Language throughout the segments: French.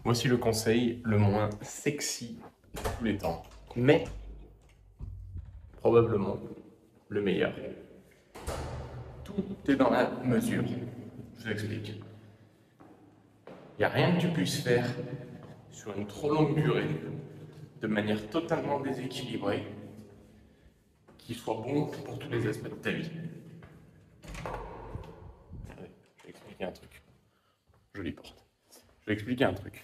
Voici le conseil le moins sexy de tous les temps, mais probablement le meilleur. Tout est dans la mesure. Je vous explique. Il n'y a rien que tu puisses faire sur une trop longue durée, de manière totalement déséquilibrée, qui soit bon pour tous les aspects de ta vie. Allez, je vais expliquer un truc. Jolie porte. Je vais expliquer un truc.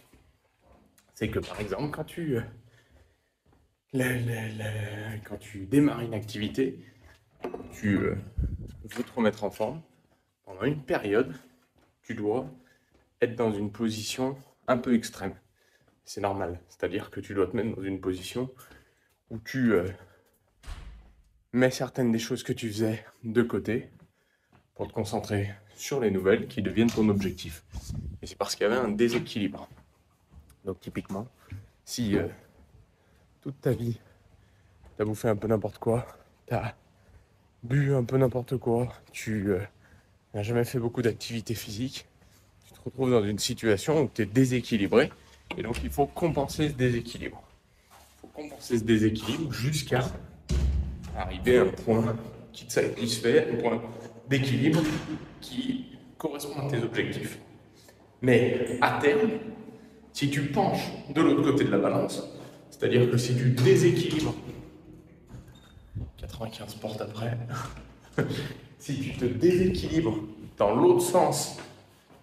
C'est que par exemple, quand tu démarres une activité, tu veux te remettre en forme, pendant une période, tu dois être dans une position un peu extrême. C'est normal, c'est-à-dire que tu dois te mettre dans une position où tu mets certaines des choses que tu faisais de côté pour te concentrer sur les nouvelles qui deviennent ton objectif. Et c'est parce qu'il y avait un déséquilibre. Donc typiquement, si toute ta vie, tu as bouffé un peu n'importe quoi, tu as bu un peu n'importe quoi, tu n'as jamais fait beaucoup d'activité physique, tu te retrouves dans une situation où tu es déséquilibré, et donc il faut compenser ce déséquilibre. Il faut compenser ce déséquilibre jusqu'à arriver à un point qui te satisfait, un point d'équilibre qui correspond à tes objectifs. Mais à terme, si tu penches de l'autre côté de la balance, c'est-à-dire que si tu déséquilibres, 95 portes après, si tu te déséquilibres dans l'autre sens,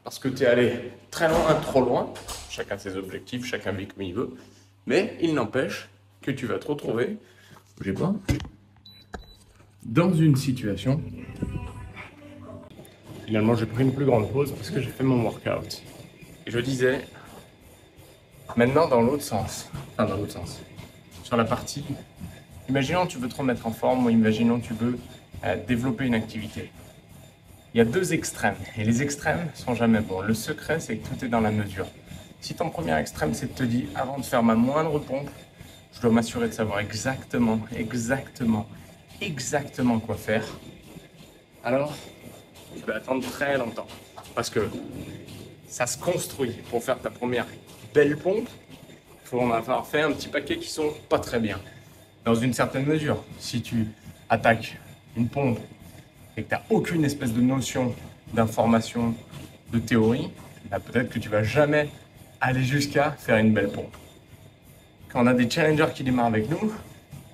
parce que tu es allé très loin, trop loin, chacun ses objectifs, chacun vit comme il veut, mais il n'empêche que tu vas te retrouver, bougez pas, dans une situation. Finalement, j'ai pris une plus grande pause parce que j'ai fait mon workout. Et je disais, maintenant dans l'autre sens, sur la partie, imaginons tu veux te remettre en forme ou imaginons tu veux développer une activité. Il y a deux extrêmes et les extrêmes sont jamais bons. Le secret, c'est que tout est dans la mesure. Si ton premier extrême, c'est de te dire, avant de faire ma moindre pompe, je dois m'assurer de savoir exactement quoi faire, alors tu vas attendre très longtemps parce que ça se construit. Pour faire ta première belle pompe, il faut en avoir fait un petit paquet qui sont pas très bien. Dans une certaine mesure, si tu attaques une pompe et que tu n'as aucune espèce de notion d'information, de théorie, bah peut-être que tu vas jamais aller jusqu'à faire une belle pompe. Quand on a des challengers qui démarrent avec nous,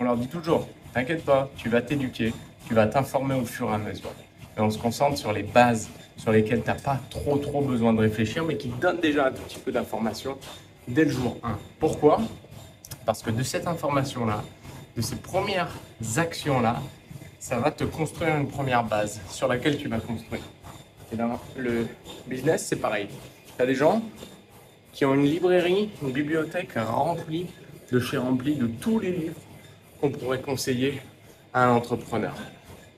on leur dit toujours, t'inquiète pas, tu vas t'éduquer, tu vas t'informer au fur et à mesure. Et on se concentre sur les bases sur lesquelles tu n'as pas trop besoin de réfléchir, mais qui te donnent déjà un tout petit peu d'information dès le jour 1. Pourquoi? Parce que de cette information-là, de ces premières actions-là, ça va te construire une première base sur laquelle tu vas construire. Et dans le business, c'est pareil. Tu as des gens qui ont une librairie, une bibliothèque remplie de chez remplie de tous les livres qu'on pourrait conseiller à un entrepreneur.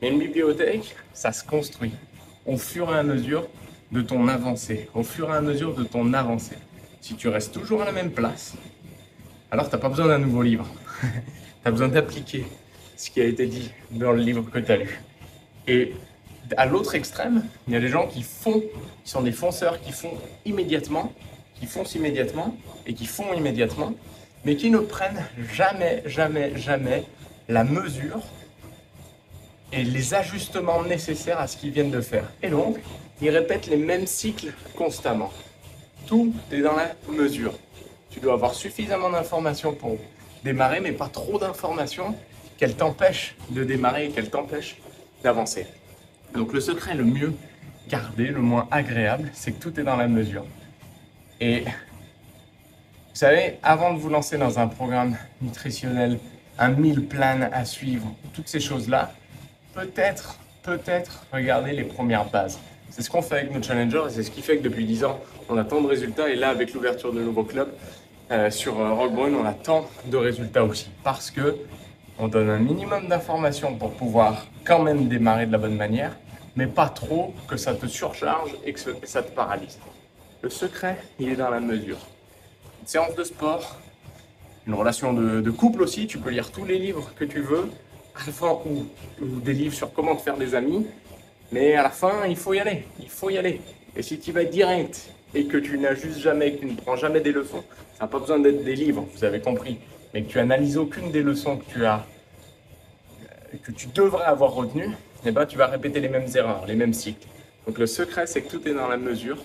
Mais une bibliothèque, ça se construit au fur et à mesure de ton avancée, au fur et à mesure de ton avancée. Si tu restes toujours à la même place, alors tu n'as pas besoin d'un nouveau livre. Tu as besoin d'appliquer ce qui a été dit dans le livre que tu as lu. Et à l'autre extrême, il y a des gens qui sont des fonceurs, qui foncent immédiatement, et qui font immédiatement, mais qui ne prennent jamais la mesure et les ajustements nécessaires à ce qu'ils viennent de faire. Et donc, ils répètent les mêmes cycles constamment. Tout est dans la mesure. Tu dois avoir suffisamment d'informations pour démarrer, mais pas trop d'informations qu'elles t'empêchent de démarrer et qu'elles t'empêchent d'avancer. Donc le secret le mieux gardé, le moins agréable, c'est que tout est dans la mesure. Et vous savez, avant de vous lancer dans un programme nutritionnel, un meal plan à suivre, toutes ces choses-là, peut-être regarder les premières bases. C'est ce qu'on fait avec nos challengers et c'est ce qui fait que depuis 10 ans, on a tant de résultats. Et là, avec l'ouverture de nouveaux clubs sur Roquebrune, on a tant de résultats aussi. Parce que on donne un minimum d'informations pour pouvoir quand même démarrer de la bonne manière, mais pas trop que ça te surcharge et que ça te paralyse. Le secret, il est dans la mesure. Une séance de sport, une relation de couple aussi, tu peux lire tous les livres que tu veux, à la fin, ou des livres sur comment te faire des amis, mais à la fin, il faut y aller. Et si tu vas direct et que tu n'ajustes jamais, que tu ne prends jamais des leçons, ça n'a pas besoin d'être des livres, vous avez compris, mais que tu analyses aucune des leçons que tu devrais avoir retenues, eh ben, tu vas répéter les mêmes erreurs, les mêmes cycles. Donc le secret, c'est que tout est dans la mesure.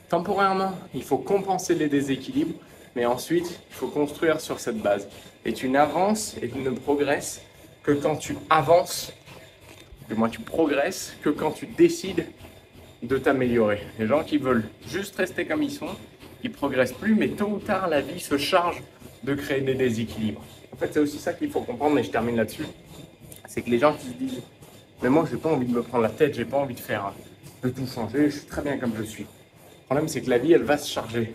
Temporairement, il faut compenser les déséquilibres, mais ensuite, il faut construire sur cette base. Et tu n'avances et tu ne progresses que quand tu avances, du moins tu progresses, que quand tu décides de t'améliorer. Les gens qui veulent juste rester comme ils sont, ils progressent plus, mais tôt ou tard, la vie se charge de créer des déséquilibres. En fait, c'est aussi ça qu'il faut comprendre, et je termine là-dessus, c'est que les gens qui se disent « mais moi, j'ai pas envie de me prendre la tête, j'ai pas envie de tout changer, je suis très bien comme je suis ». Le problème, c'est que la vie, elle va se charger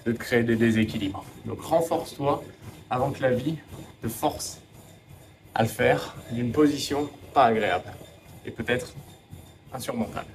de te créer des déséquilibres. Donc, renforce-toi avant que la vie te force à le faire d'une position pas agréable et peut-être insurmontable.